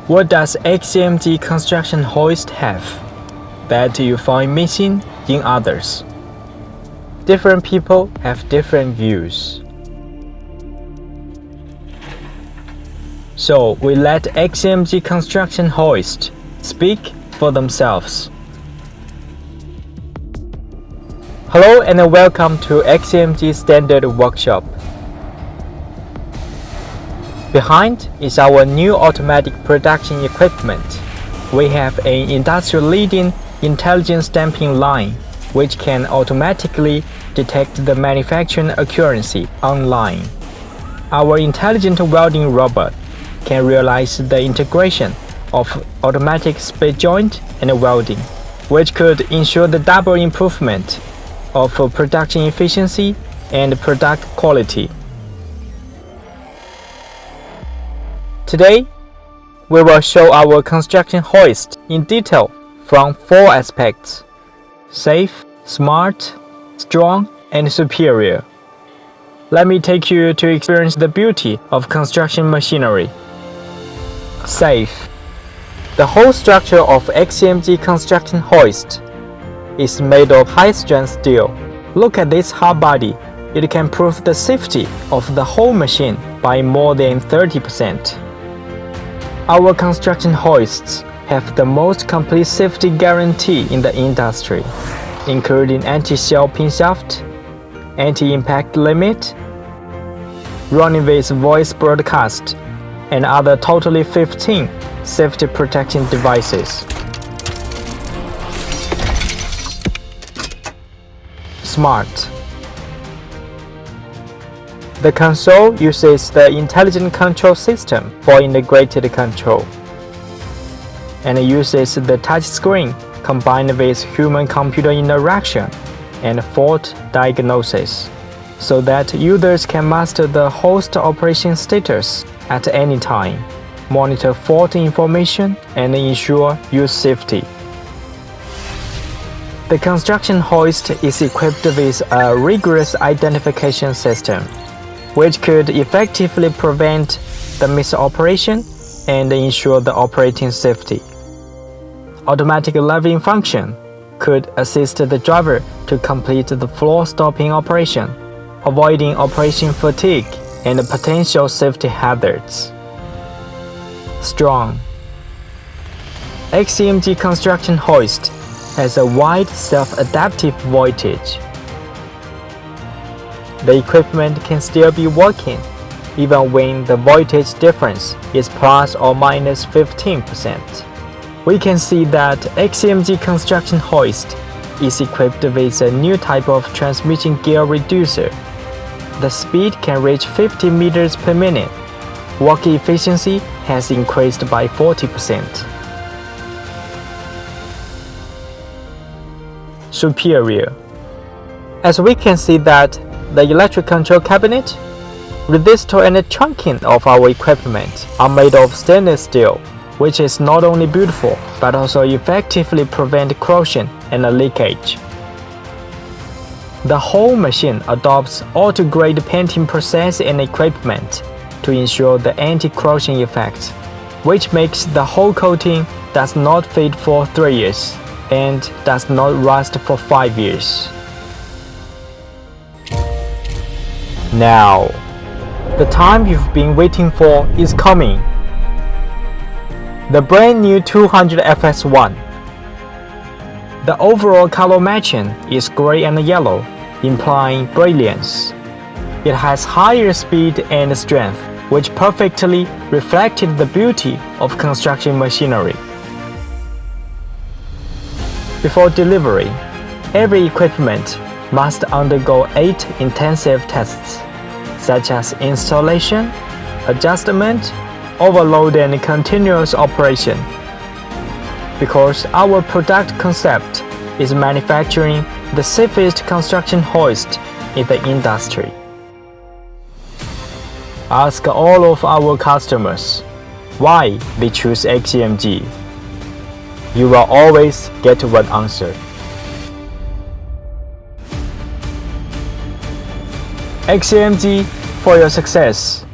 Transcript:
What does XCMG construction hoist have that you find missing in others? Different people have different views. So we let XCMG construction hoist speak for themselves. Hello and welcome to XCMG Standard Workshop. Behind is our new automatic production equipment. We have an industry-leading intelligent stamping line which can automatically detect the manufacturing accuracy online. Our intelligent welding robot can realize the integration of automatic split joint and welding, which could ensure the double improvement of production efficiency and product quality. Today, we will show our construction hoist in detail from 4 aspects: safe, smart, strong, and superior. Let me take you to experience the beauty of construction machinery. Safe. The whole structure of XCMG construction hoist is made of high-strength steel. Look at this hard body. It can prove the safety of the whole machine by more than 30%. Our construction hoists have the most complete safety guarantee in the industry, including anti-shell pin shaft, anti-impact limit, running with voice broadcast, and other totally 15 safety protection devices. Smart. The console uses the intelligent control system for integrated control and uses the touch screen combined with human-computer interaction and fault diagnosis so that users can master the host operation status at any time, monitor fault information, and ensure use safety. The construction hoist is equipped with a rigorous identification system, which could effectively prevent the misoperation and ensure the operating safety. Automatic leveling function could assist the driver to complete the floor stopping operation, avoiding operation fatigue and potential safety hazards. Strong. XCMG construction hoist has a wide self-adaptive voltage. The equipment can still be working even when the voltage difference is plus or minus 15%. We can see that XCMG construction hoist is equipped with a new type of transmission gear reducer. The speed can reach 50 meters per minute. Work efficiency has increased by 40%. Superior. As we can see that the electric control cabinet, resistor and trunking of our equipment are made of stainless steel, which is not only beautiful but also effectively prevent corrosion and leakage. The whole machine adopts auto-grade painting process and equipment to ensure the anti-corrosion effect, which makes the whole coating does not fade for 3 years and does not rust for 5 years. Now, the time you've been waiting for is coming. The brand new 200 FS1. The overall color matching is gray and yellow, implying brilliance. It has higher speed and strength, which perfectly reflected the beauty of construction machinery. Before delivery, every equipment must undergo 8 intensive tests, such as installation, adjustment, overload, and continuous operation. Because our product concept is manufacturing the safest construction hoist in the industry. Ask all of our customers why they choose XCMG. You will always get one answer. XCMG for your success.